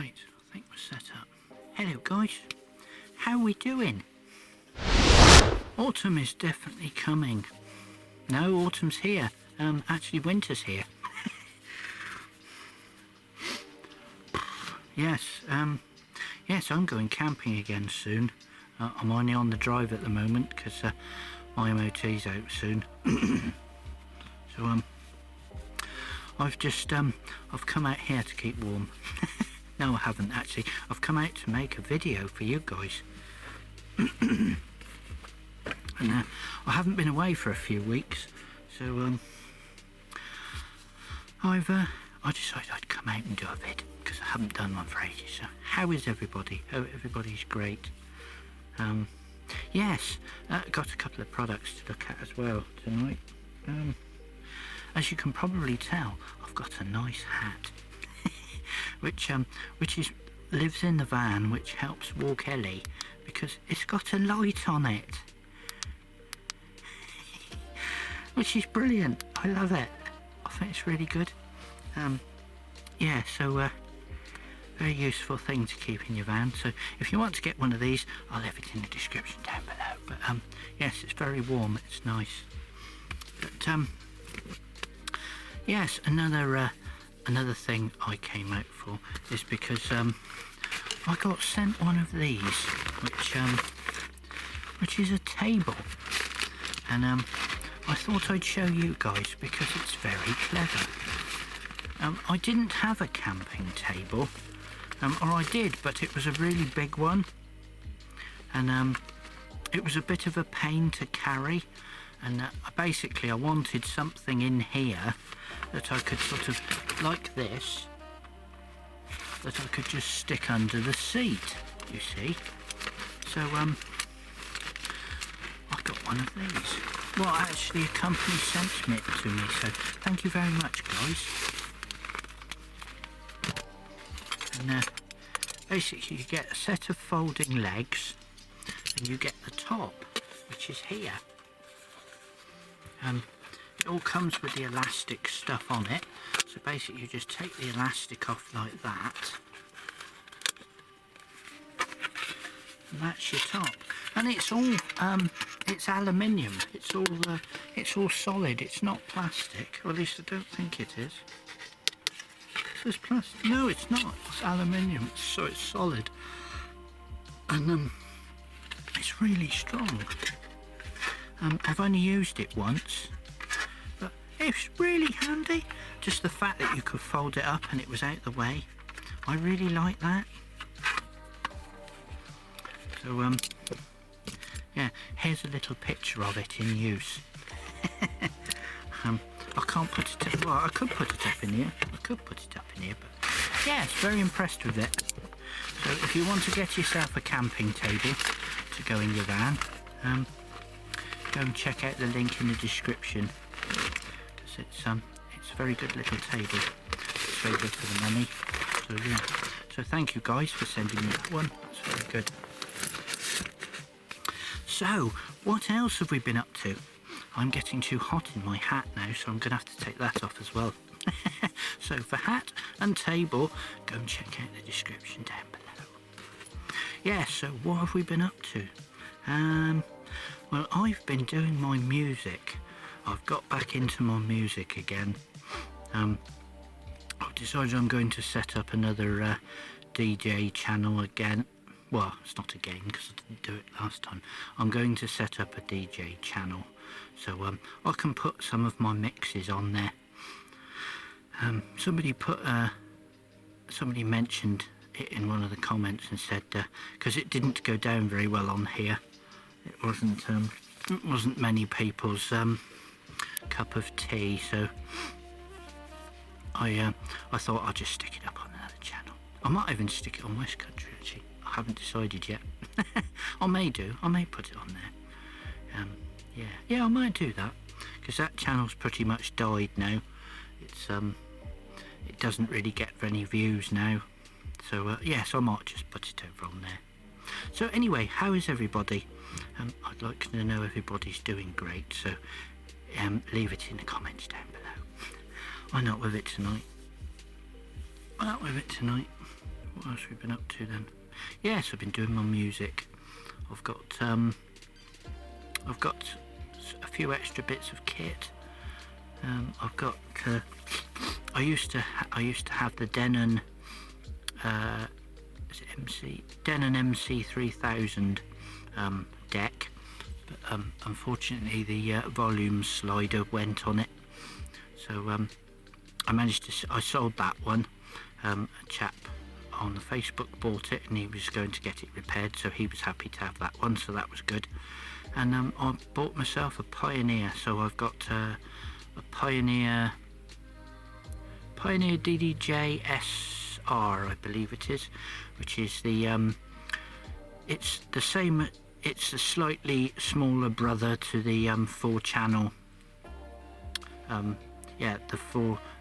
Right, I think we're set up. Hello guys, how are we doing? Autumn is definitely coming. No, autumn's here. Actually winter's here. Yes, yes, I'm going camping again soon. I'm only on the drive at the moment because my MOT's out soon. So I've just I've come out here to keep warm. No, I haven't actually. I've come out to make a video for you guys. And I haven't been away for a few weeks, so I decided I'd come out and do a vid because I haven't done one for ages. So how is everybody? Hope everybody's great. Yes, got a couple of products to look at as well tonight. As you can probably tell, I've got a nice hat, which lives in the van, which helps walk Ellie because it's got a light on it, which is brilliant. I love it. I think it's really good. Yeah, so very useful thing to keep in your van. So if you want to get one of these, I'll leave it in the description down below. But yes, it's very warm. It's nice. But yes, another thing I came out for is because I got sent one of these, which is a table, and I thought I'd show you guys because it's very clever. I didn't have a camping table, or I did, but it was a really big one, and it was a bit of a pain to carry, and basically I wanted something in here that I could sort of, like this, that I could just stick under the seat, you see. So I got one of these. Well, actually a company sent it to me, so thank you very much guys. And basically you get a set of folding legs, and you get the top, which is here. It all comes with the elastic stuff on it, so basically you just take the elastic off like that, and that's your top. And it's all it's aluminium. It's all solid. It's not plastic, or at least I don't think it is. It says plastic. No, it's not. It's aluminium, so it's solid, and it's really strong. I've only used it once, but it's really handy. Just the fact that you could fold it up and it was out the way. I really like that. So yeah, here's a little picture of it in use. I can't put it up, well, I could put it up in here. But yeah, it's very impressed with it. So if you want to get yourself a camping table to go in your van, go and check out the link in the description, because it's a very good little table. It's very good for the money. So yeah, so thank you guys for sending me that one. That's very good. So what else have we been up to? I'm getting too hot in my hat now, so I'm gonna have to take that off as well. So for hat and table, go and check out the description down below. Yeah, so what have we been up to? Well, I've been doing my music. I've got back into my music again. I've decided I'm going to set up another DJ channel again. Well, it's not again because I didn't do it last time. I'm going to set up a DJ channel, so I can put some of my mixes on there. Somebody mentioned it in one of the comments and said because it didn't go down very well on here. It wasn't many people's cup of tea, so I thought I'd just stick it up on another channel. I might even stick it on West Country actually. I haven't decided yet. I may do. I may put it on there. Yeah, I might do that because that channel's pretty much died now. It's it doesn't really get any views now. So yes, I might just put it over on there. So anyway, how is everybody? I'd like to know everybody's doing great, so leave it in the comments down below. I'm not with it tonight. what else have we been up to then? Yes, I've been doing my music. I've got a few extra bits of kit. I've got I used to have the Denon Denon MC3000 deck, but unfortunately the volume slider went on it, so I sold that one. A chap on Facebook bought it and he was going to get it repaired, so he was happy to have that one, so that was good. And I bought myself a Pioneer, so I've got a Pioneer DDJ SR, I believe it is, which is the it's the same, it's a slightly smaller brother to the 4-channel the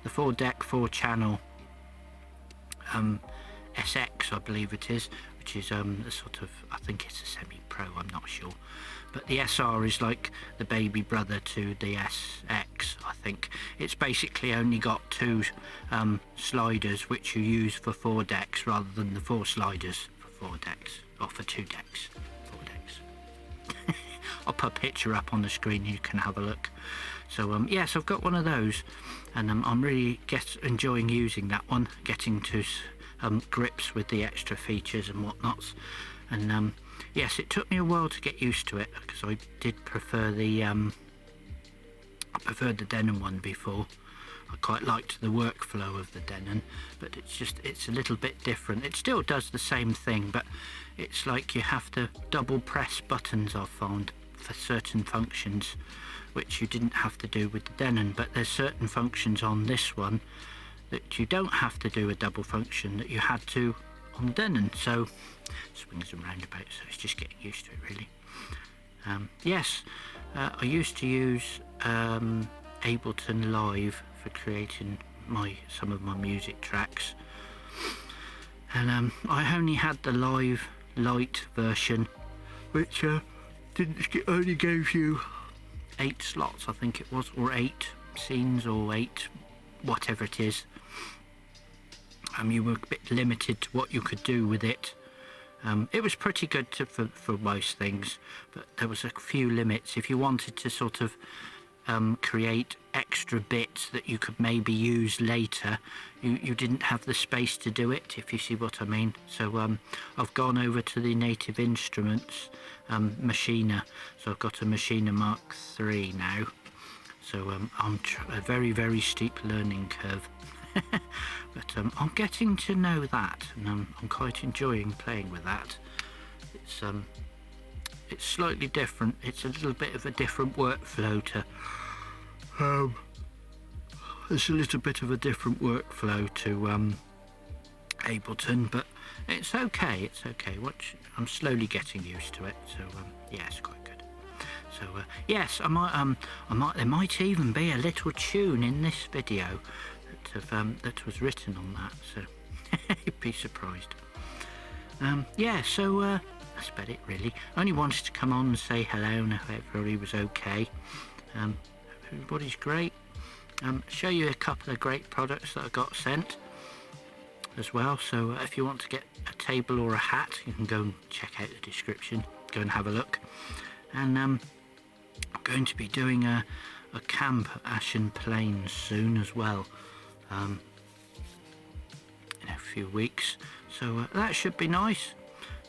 4-deck 4-channel SX, I believe it is, which is the sort of, I think it's a semi-pro, I'm not sure, but the SR is like the baby brother to the SX. I think it's basically only got 2 sliders which you use for 4 decks rather than the 4 sliders for 4 decks, or for 2 decks, 4 decks. I'll put a picture up on the screen, you can have a look. So yes, I've got one of those, and I'm really enjoying using that one, getting to grips with the extra features and whatnots. And yes, it took me a while to get used to it, because I did prefer the Denon one before. I quite liked the workflow of the Denon, but it's a little bit different. It still does the same thing, but it's like you have to double press buttons, I've found, for certain functions, which you didn't have to do with the Denon. But there's certain functions on this one that you don't have to do a double function that you had to on the Denon. So swings and roundabouts, so it's just getting used to it, really. Yes, I used to use Ableton Live for creating some of my music tracks, and I only had the Live Lite version, which only gave you 8 slots, I think it was, or 8 scenes, or 8 whatever it is. You were a bit limited to what you could do with it. It was pretty good for most things, but there was a few limits. If you wanted to sort of create extra bits that you could maybe use later, you didn't have the space to do it, if you see what I mean. So I've gone over to the Native Instruments Machiner, so I've got a Machiner Mark III now, so I'm a very steep learning curve. But I'm getting to know that, and I'm quite enjoying playing with that. It's slightly different. It's a little bit of a different workflow to Ableton, but it's okay. I'm slowly getting used to it, so yeah, it's quite good. So yes, there might even be a little tune in this video that was written on that, so you'd be surprised. Yeah, so that's about it, really. I only wanted to come on and say hello and hope everybody was okay. Everybody's great. Show you a couple of great products that I got sent as well, so if you want to get a table or a hat, you can go and check out the description, go and have a look. And I'm going to be doing a camp at Ashen Plains soon as well, in a few weeks, so that should be nice.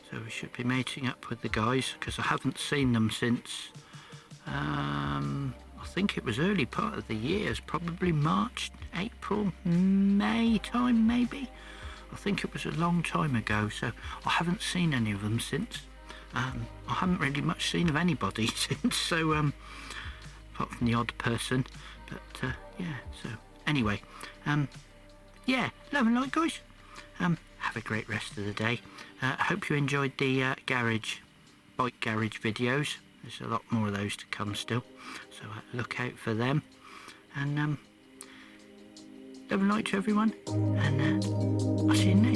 So we should be meeting up with the guys, because I haven't seen them since I think it was early part of the year, probably March, April, May time maybe. I think it was a long time ago, so I haven't seen any of them since. I haven't really much seen of anybody since, so apart from the odd person, but yeah, so anyway, yeah, love and light, guys. Have a great rest of the day. I hope you enjoyed the bike garage videos. There's a lot more of those to come still, so look out for them. And love and light to everyone, and I'll see you next.